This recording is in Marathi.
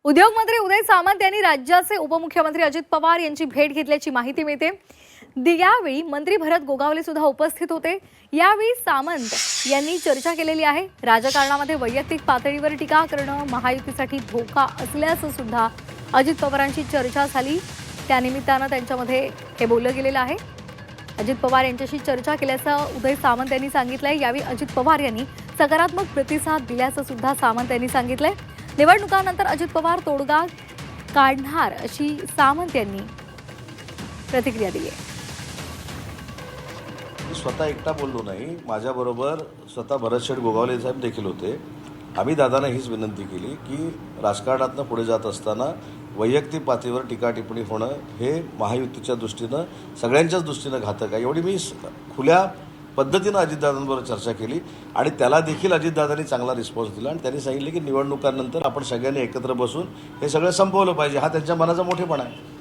उद्योगमंत्री उदय सामंत यांनी राज्याचे उपमुख्यमंत्री अजित पवार यांची भेट घेतल्याची माहिती मिळते। यावेळी मंत्री भरत गोगावले सुद्धा उपस्थित होते। यावेळी सामंत यांनी चर्चा केलेली आहे। राजकारणामध्ये वैयक्तिक पातळीवर टीका करणं महायुतीसाठी धोका असल्याचं सुद्धा अजित पवारांची चर्चा झाली। त्यानिमित्तानं त्यांच्यामध्ये हे बोललं गेलेलं आहे। अजित पवार यांच्याशी चर्चा केल्याचं उदय सामंत यांनी सांगितलंय। यावेळी अजित पवार यांनी सकारात्मक प्रतिसाद दिल्याचं सुद्धा सामंत यांनी सांगितलंय। निवडणुकानंतर अजित पवार तोडगा काढणार अशी सामंत यांनी प्रतिक्रिया दिली आहे। स्वतः एकटा बोललो नाही, माझ्याबरोबर स्वतः भरत गोगावले साहेब देखील होते। आम्ही दादांना हीच विनंती केली की राजकारणातून पुढे जात असताना वैयक्तिक पातळीवर टीका टिप्पणी होणं हे महायुतीच्या दृष्टीनं सगळ्यांच्याच दृष्टीनं घातक आहे। एवढी मी खुल्या पद्धतीनं अजितदादांबरोबर चर्चा केली आणि त्याला देखील अजितदादांनी चांगला रिस्पॉन्स दिला आणि त्यांनी सांगितले की निवडणुकांनंतर आपण सगळ्यांनी एकत्र बसून हे सगळं संपवलं पाहिजे। हा त्यांच्या मनाचा मोठेपणा आहे।